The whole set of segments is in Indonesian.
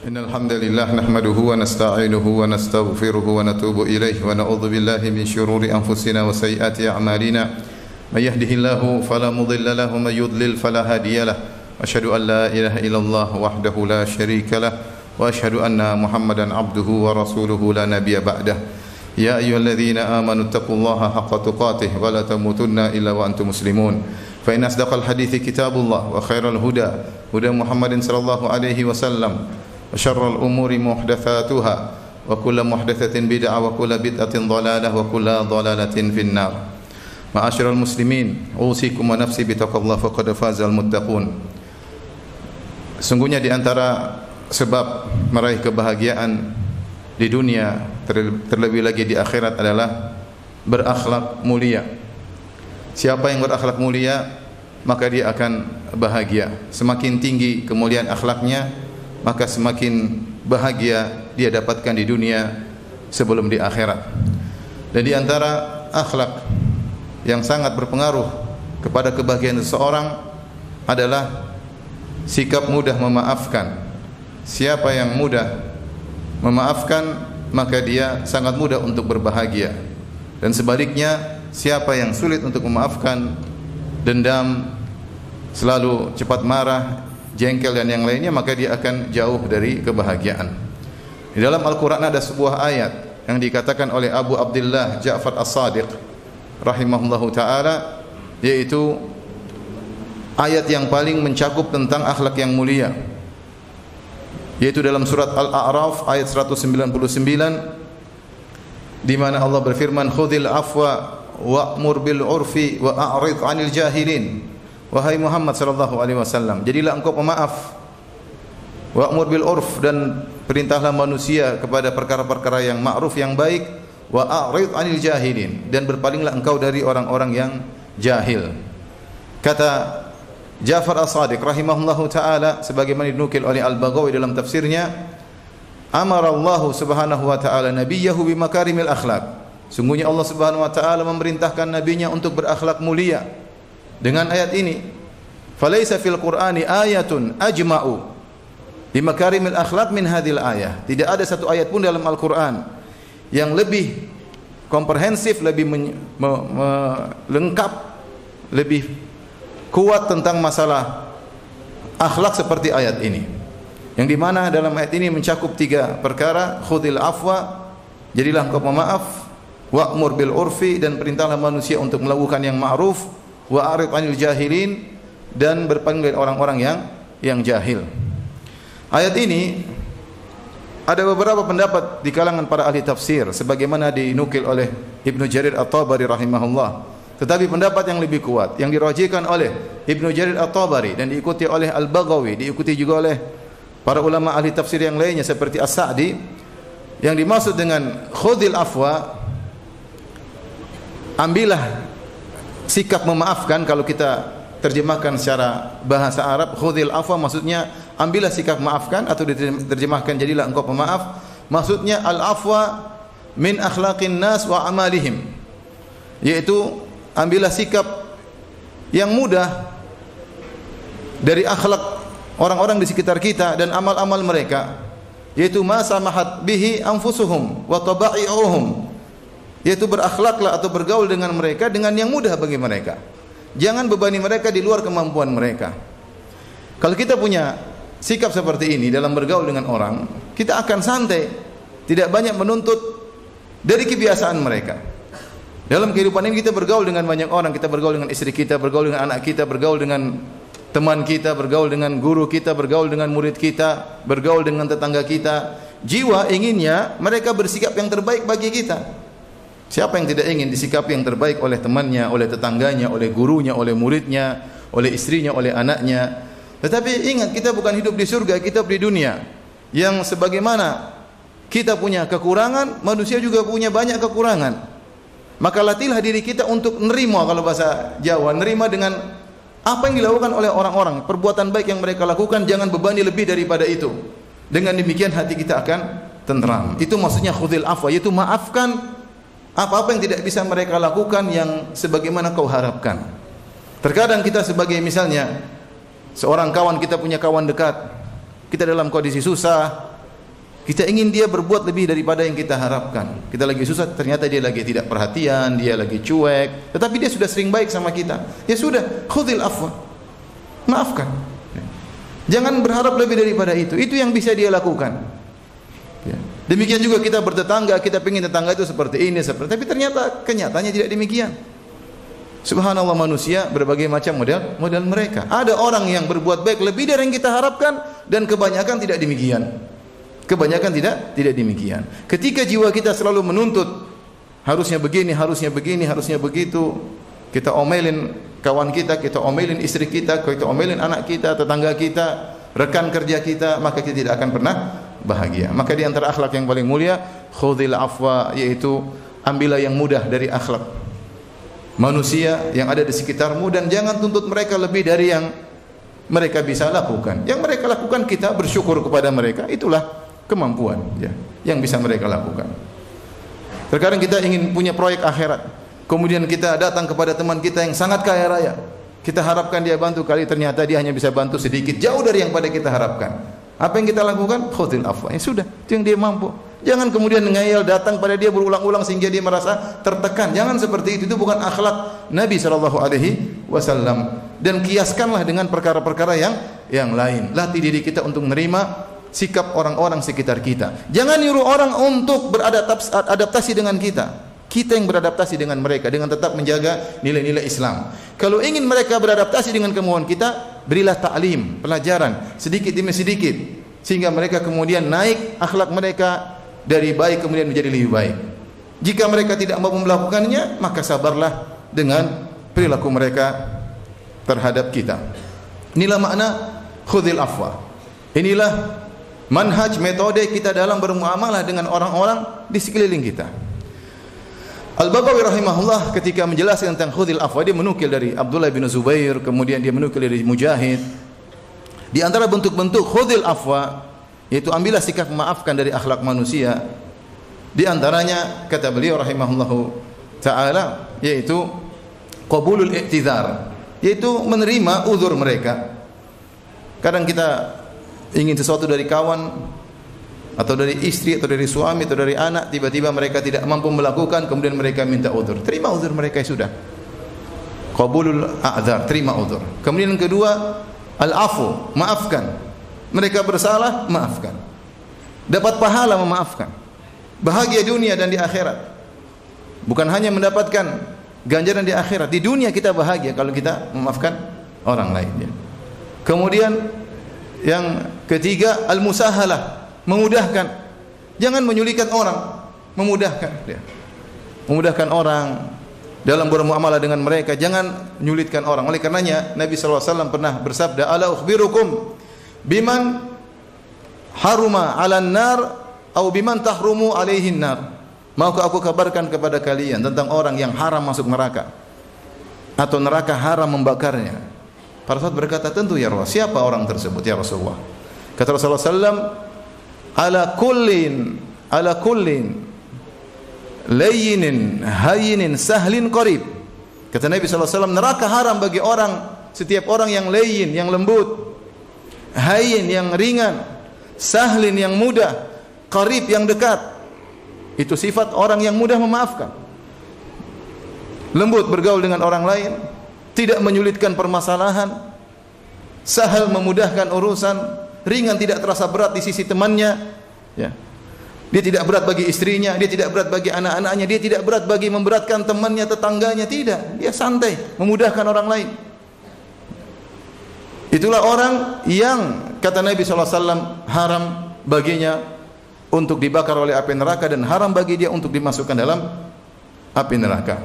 Innal hamdalillah nahmaduhu wa nasta'inuhu wa nastaghfiruhu wa natubu ilayhi wa na'udzu billahi min shururi anfusina wa sayyiati a'malina. May yahdihillahu fala mudilla lahu wa may yudlil fala hadiyalah. Asyhadu an la ilaha illallah wahdahu la syarika lah wa asyhadu anna Muhammadan abduhu wa rasuluhu la nabiyya ba'dah. Ya ayyuhalladzina amanu taqullaha haqqa tuqatih wa la tamutunna illa wa antum muslimun. Fa inna asdaqal hadithi kitabullah wa khairal huda huda Muhammadin sallallahu alaihi wasallam. Wa syarrul umuri muhdatsatuha wa kullu muhdatsatin bid'ah wa kullu bid'atin dhalalah wa kullu dhalalatin finnar. Ma'asyiral muslimin, usikum wa nafsi bitaqwallah faqad fazal muttaqun. Sungguhnya di antara sebab meraih kebahagiaan di dunia, terlebih lagi di akhirat adalah berakhlak mulia. Siapa yang berakhlak mulia, maka dia akan bahagia. Semakin tinggi kemuliaan akhlaknya, maka semakin bahagia dia dapatkan di dunia sebelum di akhirat. Dan di antara akhlak yang sangat berpengaruh kepada kebahagiaan seseorang adalah sikap mudah memaafkan. Siapa yang mudah memaafkan, maka dia sangat mudah untuk berbahagia. Dan sebaliknya, siapa yang sulit untuk memaafkan, dendam, selalu cepat marah, jengkel dan yang lainnya, maka dia akan jauh dari kebahagiaan. Di dalam Al-Quran ada sebuah ayat yang dikatakan oleh Abu Abdullah Ja'far As-Sadiq rahimahullahu ta'ala, yaitu ayat yang paling mencakup tentang akhlak yang mulia, yaitu dalam surat Al-A'raf ayat 199, di mana Allah berfirman, khudhil afwa wa'mur bil urfi wa a'rid 'anil jahilin. Wahai Muhammad sallallahu alaihi wasallam, jadilah engkau pemaaf. Wa'mur bil urf, dan perintahlah manusia kepada perkara-perkara yang ma'ruf, yang baik. Wa a'rid 'anil jahilin, dan berpalinglah engkau dari orang-orang yang jahil. Kata Ja'far As-Sadiq rahimahullahu taala, sebagaimana dinukil oleh Al-Baghawi dalam tafsirnya, amara Allah subhanahu wa taala nabiyahu bimakarimil akhlak. Sungguhnya Allah subhanahu wa taala memerintahkan nabinya untuk berakhlak mulia dengan ayat ini. Falaisa fil Qur'ani ayatun ajma'u bimakarimil akhlak min hadhil ayah. Tidak ada satu ayat pun dalam Al-Qur'an yang lebih komprehensif, lebih lengkap, lebih kuat tentang masalah akhlak seperti ayat ini. Yang dimana dalam ayat ini mencakup tiga perkara: khudhil afwa, jadilah engkau pemaaf; wa'mur bil urfi, dan perintahlah manusia untuk melakukan yang ma'ruf; wa arid 'anil jahilin, dan berpaling dari orang-orang yang jahil. Ayat ini ada beberapa pendapat di kalangan para ahli tafsir, sebagaimana dinukil oleh Ibnu Jarir At-Tabari rahimahullah. Tetapi pendapat yang lebih kuat, yang dirajihkan oleh Ibnu Jarir At-Tabari dan diikuti oleh Al-Baghawi, diikuti juga oleh para ulama ahli tafsir yang lainnya seperti As-Sa'di, yang dimaksud dengan khudhil afwa, ambillah sikap memaafkan. Kalau kita terjemahkan secara bahasa Arab, khudhil afwa maksudnya ambillah sikap maafkan, atau diterjemahkan jadilah engkau pemaaf, maksudnya al-afwa min akhlaqin nas wa amalihim, yaitu ambillah sikap yang mudah dari akhlak orang-orang di sekitar kita dan amal-amal mereka, yaitu ma samahat bihi anfusuhum wa taba'i'uhum, yaitu berakhlaklah atau bergaul dengan mereka dengan yang mudah bagi mereka. Jangan bebani mereka di luar kemampuan mereka. Kalau kita punya sikap seperti ini dalam bergaul dengan orang, kita akan santai, tidak banyak menuntut dari kebiasaan mereka. Dalam kehidupan ini kita bergaul dengan banyak orang, kita bergaul dengan istri kita, bergaul dengan anak kita, bergaul dengan teman kita, bergaul dengan guru kita, bergaul dengan murid kita, bergaul dengan tetangga kita. Jiwa inginnya mereka bersikap yang terbaik bagi kita. Siapa yang tidak ingin disikapi yang terbaik oleh temannya, oleh tetangganya, oleh gurunya, oleh muridnya, oleh istrinya, oleh anaknya. Tetapi ingat, kita bukan hidup di surga, kita hidup di dunia yang sebagaimana kita punya kekurangan, manusia juga punya banyak kekurangan. Maka latihlah diri kita untuk nerima, kalau bahasa Jawa, nerima dengan apa yang dilakukan oleh orang-orang, perbuatan baik yang mereka lakukan, jangan bebani lebih daripada itu. Dengan demikian hati kita akan tenteram. Itu maksudnya khudhil afwa, yaitu maafkan apa-apa yang tidak bisa mereka lakukan yang sebagaimana kau harapkan. Terkadang kita sebagai misalnya seorang kawan, kita punya kawan dekat, kita dalam kondisi susah, Kita ingin dia berbuat lebih daripada yang kita harapkan. Kita lagi susah, ternyata dia lagi tidak perhatian, dia lagi cuek. Tetapi dia sudah sering baik sama kita. Ya sudah, khudhil afwa. Maafkan. Jangan berharap lebih daripada itu. Itu yang bisa dia lakukan. Ya. Demikian juga kita bertetangga, kita ingin tetangga itu seperti ini, seperti. Tapi ternyata kenyataannya tidak demikian. Subhanallah, manusia berbagai macam model mereka. Ada orang yang berbuat baik lebih dari yang kita harapkan, dan kebanyakan tidak demikian. Kebanyakan tidak demikian. Ketika jiwa kita selalu menuntut harusnya begini, harusnya begini, harusnya begitu, kita omelin kawan kita omelin istri kita omelin anak kita, tetangga kita, rekan kerja kita, maka kita tidak akan pernah bahagia. Maka di antara akhlak yang paling mulia, khudhil afwa, yaitu ambillah yang mudah dari akhlak manusia yang ada di sekitarmu, dan jangan tuntut mereka lebih dari yang mereka bisa lakukan. Yang mereka lakukan, kita bersyukur kepada mereka. Itulah kemampuan ya, yang bisa mereka lakukan. Terkadang kita ingin punya proyek akhirat, kemudian kita datang kepada teman kita yang sangat kaya raya, kita harapkan dia bantu, kali ternyata dia hanya bisa bantu sedikit, jauh dari yang pada kita harapkan. Apa yang kita lakukan? Khudhil afwa. Ya sudah, itu yang dia mampu. Jangan kemudian ngeyel datang pada dia berulang-ulang sehingga dia merasa tertekan. Jangan seperti itu bukan akhlak Nabi SAW. Dan kiaskanlah dengan perkara-perkara yang lain. Latih diri kita untuk menerima sikap orang-orang sekitar kita. Jangan nyuruh orang untuk beradaptasi dengan kita. Kita yang beradaptasi dengan mereka dengan tetap menjaga nilai-nilai Islam. Kalau ingin mereka beradaptasi dengan kemauan kita, berilah ta'lim, pelajaran sedikit demi sedikit, sehingga mereka kemudian naik akhlak mereka dari baik kemudian menjadi lebih baik. Jika mereka tidak mampu melakukannya, maka sabarlah dengan perilaku mereka terhadap kita. Inilah makna khudhil afwa. Inilah manhaj, metode kita dalam bermuamalah dengan orang-orang di sekeliling kita. Al-Baghawi rahimahullah ketika menjelaskan tentang khudhil afwa, dia menukil dari Abdullah bin Zubair, kemudian dia menukil dari Mujahid. Di antara bentuk-bentuk khudhil afwa, yaitu ambillah sikap memaafkan dari akhlak manusia. Di antaranya kata beliau rahimahullahu taala, yaitu qabulul i'tizar, yaitu menerima uzur mereka. Kadang kita ingin sesuatu dari kawan atau dari istri atau dari suami atau dari anak, tiba-tiba mereka tidak mampu melakukan, kemudian mereka minta uzur. Terima uzur mereka, sudah. Qabulul a'dzar, terima uzur. Kemudian yang kedua, al-afu, maafkan. Mereka bersalah, maafkan. Dapat pahala memaafkan. Bahagia dunia dan di akhirat. Bukan hanya mendapatkan ganjaran di akhirat, di dunia kita bahagia kalau kita memaafkan orang lain. Kemudian yang ketiga, al-musahalah, memudahkan. Jangan menyulitkan orang, memudahkan dia. Memudahkan orang dalam bermuamalah dengan mereka, jangan menyulitkan orang. Oleh karenanya Nabi SAW pernah bersabda, ala ukhbirukum biman haruma 'alan nar atau biman tahrumu 'alaihin nar. Maukah aku kabarkan kepada kalian tentang orang yang haram masuk neraka atau neraka haram membakarnya? Para sahabat berkata, tentu ya Rasul. Siapa orang tersebut ya Rasulullah? Kata Rasulullah SAW, ala kullin layyinin hayyinin sahlin qarib. Kata Nabi SAW, neraka haram bagi orang, setiap orang yang layyin, yang lembut, hayyin, yang ringan, sahlin, yang mudah, qarib, yang dekat. Itu sifat orang yang mudah memaafkan, lembut bergaul dengan orang lain, tidak menyulitkan permasalahan, sahal, memudahkan urusan, ringan, tidak terasa berat di sisi temannya, ya. Dia tidak berat bagi istrinya, dia tidak berat bagi anak-anaknya, dia tidak berat bagi memberatkan temannya, tetangganya, tidak. Dia santai, memudahkan orang lain. Itulah orang yang kata Nabi SAW haram baginya untuk dibakar oleh api neraka, dan haram bagi dia untuk dimasukkan dalam api neraka.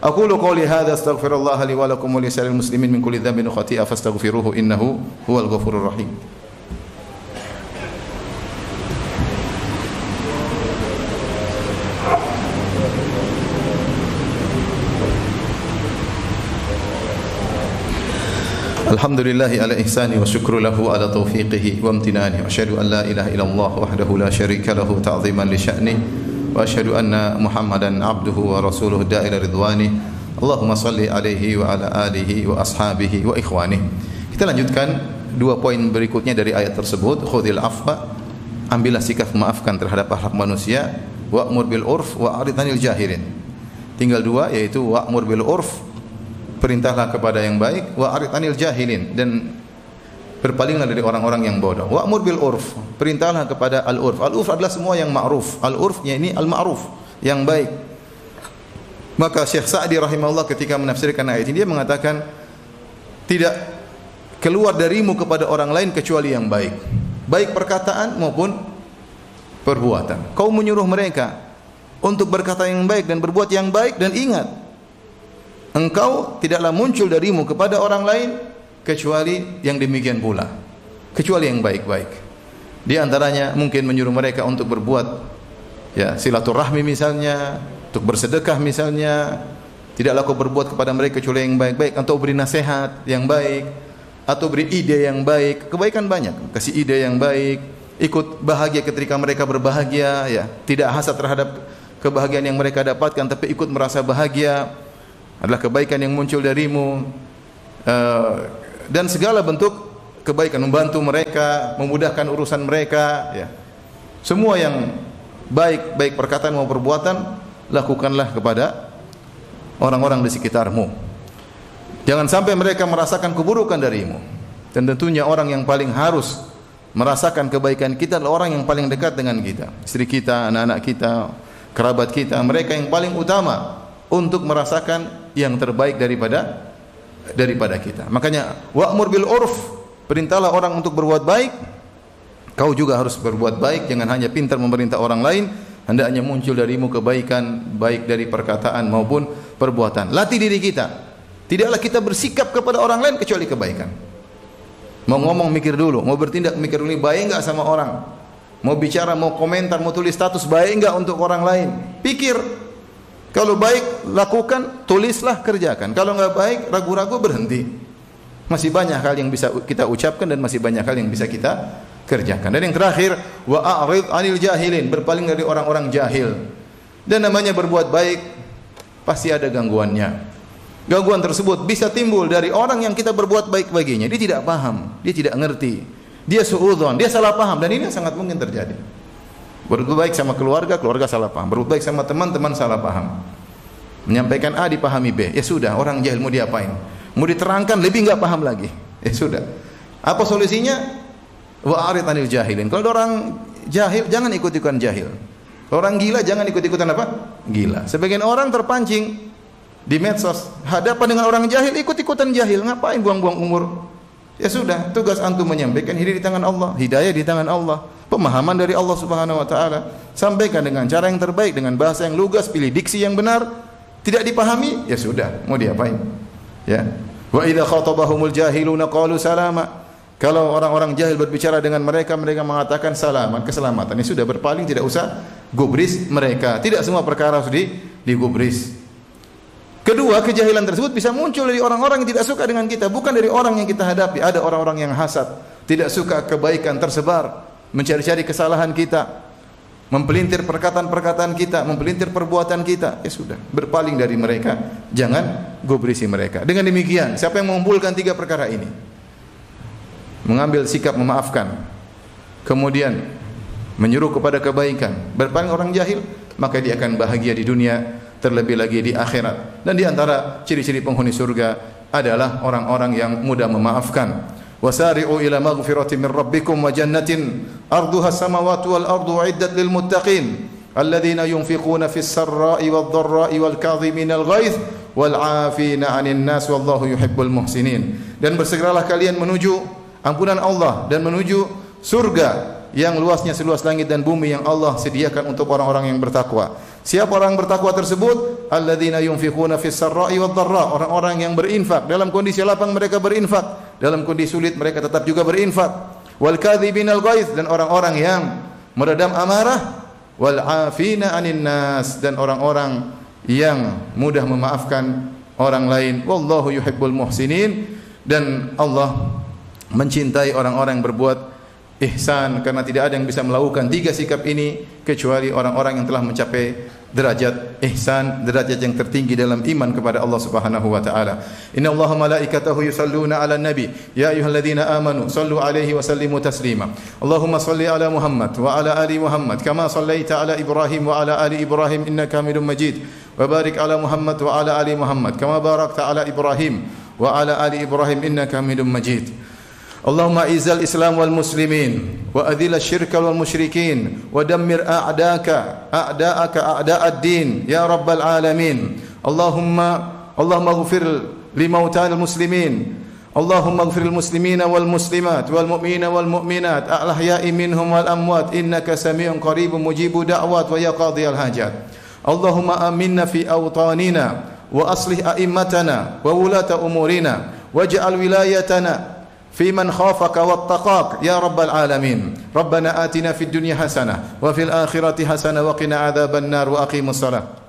Aqulu qouli hadza astaghfirullah li wa lakum wa li sa'iril muslimin min kulli dhanbin wa khati'ah fastaghfiruhu innahu huwal ghafurur rahim. Alhamdulillahi ala ihsani wa syukru lahu ala taufiqihi wa amtinani wa asyhadu an la ilaha illallah wahdahu la syarika lahu ta'ziman li sya'ni wa asyhadu anna Muhammadan abduhu wa rasuluhu da'ila ridwani. Allahumma salli alaihi wa ala alihi wa ashabihi wa ikhwani. Kita lanjutkan dua poin berikutnya dari ayat tersebut, khudhil afwa, ambillah sikap memaafkan terhadap akhlak manusia. Wa'mur bil urf wa arid 'anil jahilin. Tinggal dua, yaitu wa'mur bil urf, perintahlah kepada yang baik, wa arid 'anil jahilin, dan berpalinglah dari orang-orang yang bodoh. Wa'mur bil urf, perintahlah kepada al-urf. Al-urf adalah semua yang ma'ruf. Al-urfnya ini al-ma'ruf, yang baik. Maka Syekh Sa'di rahimahullah ketika menafsirkan ayat ini, dia mengatakan, tidak keluar darimu kepada orang lain kecuali yang baik, baik perkataan maupun perbuatan. Kau menyuruh mereka untuk berkata yang baik dan berbuat yang baik, dan ingat, engkau tidaklah muncul darimu kepada orang lain kecuali yang demikian pula, kecuali yang baik-baik. Di antaranya mungkin menyuruh mereka untuk berbuat silaturahmi misalnya, untuk bersedekah misalnya. Tidaklah kau berbuat kepada mereka kecuali yang baik-baik, atau beri nasihat yang baik, atau beri ide yang baik. Kebaikan banyak, kasih ide yang baik, ikut bahagia ketika mereka berbahagia, tidak hasad terhadap kebahagiaan yang mereka dapatkan, tapi ikut merasa bahagia, adalah kebaikan yang muncul darimu. Dan segala bentuk kebaikan, membantu mereka, memudahkan urusan mereka, semua yang baik, baik perkataan maupun perbuatan, lakukanlah kepada orang-orang di sekitarmu. Jangan sampai mereka merasakan keburukan darimu. Dan tentunya orang yang paling harus merasakan kebaikan kita adalah orang yang paling dekat dengan kita, istri kita, anak-anak kita, kerabat kita. Mereka yang paling utama untuk merasakan yang terbaik daripada kita. Makanya wa'mur bil urf, perintahlah orang untuk berbuat baik. Kau juga harus berbuat baik, jangan hanya pintar memerintah orang lain, hendaknya muncul darimu kebaikan, baik dari perkataan maupun perbuatan. Latih diri kita, tidaklah kita bersikap kepada orang lain kecuali kebaikan. Mau ngomong mikir dulu, mau bertindak mikir dulu, baik enggak sama orang. Mau bicara, mau komentar, mau tulis status, baik enggak untuk orang lain. Pikir. Kalau baik, lakukan, tulislah, kerjakan. Kalau enggak baik, ragu-ragu, berhenti. Masih banyak hal yang bisa kita ucapkan dan masih banyak hal yang bisa kita kerjakan. Dan yang terakhir, wa a'rid 'anil jahilin, berpaling dari orang-orang jahil. Dan namanya berbuat baik pasti ada gangguannya. Gangguan tersebut bisa timbul dari orang yang kita berbuat baik baginya. Dia tidak paham, dia tidak ngerti, dia suudzon, dia salah paham, dan ini sangat mungkin terjadi. Berbuat baik sama keluarga, keluarga salah paham. Berbuat baik sama teman, teman salah paham. Menyampaikan A dipahami B. Ya sudah, orang jahil mau diapain? Mau diterangkan lebih enggak paham lagi. Ya sudah. Apa solusinya? Wa arid 'anil jahilin. Kalau orang jahil, jangan ikut-ikutan jahil. Orang gila jangan ikut-ikutan apa? Gila. Sebagian orang terpancing di medsos, hadapan dengan orang jahil, ikut-ikutan jahil. Ngapain buang-buang umur? Ya sudah, tugas antum menyampaikan, hidayah di tangan Allah, hidayah di tangan Allah, pemahaman dari Allah Subhanahu wa taala. Sampaikan dengan cara yang terbaik, dengan bahasa yang lugas, pilih diksi yang benar. Tidak dipahami, ya sudah, mau diapain? Ya. Wa idza khatabahumul jahiluna qalu salama. Kalau orang-orang jahil berbicara dengan mereka, mereka mengatakan salaman, keselamatan. Ini sudah, berpaling, tidak usah gubris mereka. Tidak semua perkara harus digubris. Kedua, kejahilan tersebut bisa muncul dari orang-orang yang tidak suka dengan kita, bukan dari orang yang kita hadapi. Ada orang-orang yang hasad, tidak suka kebaikan tersebar, mencari-cari kesalahan kita, mempelintir perkataan-perkataan kita, mempelintir perbuatan kita. Ya sudah, berpaling dari mereka, jangan gubrisi mereka. Dengan demikian, siapa yang mengumpulkan tiga perkara ini? Mengambil sikap memaafkan, kemudian menyuruh kepada kebaikan, berpaling orang jahil, maka dia akan bahagia di dunia, terlebih lagi di akhirat. Dan di antara ciri-ciri penghuni surga adalah orang-orang yang mudah memaafkan. Wasari'u ila maghfiratin min rabbikum wa jannatin arduha as-samawati wal ardu uiddat lil muttaqin alladzina yunfiquna fis sarra'i wad dharra'i wal kadhiminal ghaidh wal 'afina 'anil nas wallahu yuhibbul muhsinin. Dan bersegeralah kalian menuju ampunan Allah dan menuju surga yang luasnya seluas langit dan bumi yang Allah sediakan untuk orang-orang yang bertakwa. Siapa orang bertakwa tersebut? Alladzina yunfiquna fis sarra'i wad dharra, orang-orang yang berinfak dalam kondisi lapang, mereka berinfak, dalam kondisi sulit mereka tetap juga berinfak. Wal kadhibinal ghaidh, dan orang-orang yang meredam amarah. Wal 'afina 'anil nas, dan orang-orang yang mudah memaafkan orang lain. Wallahu yuhibbul muhsinin, dan Allah mencintai orang-orang yang berbuat ihsan, karena tidak ada yang bisa melakukan tiga sikap ini kecuali orang-orang yang telah mencapai derajat ihsan, derajat yang tertinggi dalam iman kepada Allah Subhanahu wa taala. Inna Allaha malaikatahu yusalluna 'alan nabi, ya ayyuhalladzina amanu sallu 'alaihi wa sallimu taslima. Allahumma salli 'ala Muhammad wa 'ala ali Muhammad kama sallaita 'ala Ibrahim wa 'ala ali Ibrahim innaka Hamidum Majid. Wa barik 'ala Muhammad wa 'ala ali Muhammad kama barakta 'ala Ibrahim wa 'ala ali Ibrahim innaka Hamidum Majid. Allahumma izzal Islam wal muslimin wa adhil asy-syirka wal musyrikin wa dammir a'da'aka a'da'ad din ya rabbal alamin. Allahumma ighfir li mautal muslimin. Allahumma ighfir lil muslimina wal muslimat wal mu'minina wal mu'minat al ahya'i minhum wal amwat innaka samii'un qaribun mujibu da'wat wa ya qadhiyal hajat. Allahumma aminna fi awtanina wa aslih a'immatana wa wulata umurina waj'al wilayatana في من خافك واتقاك يا رب العالمين. ربنا آتنا في الدنيا حسنة وفي الآخرة حسنة وقنا عذاب النار وأقيموا الصلاة.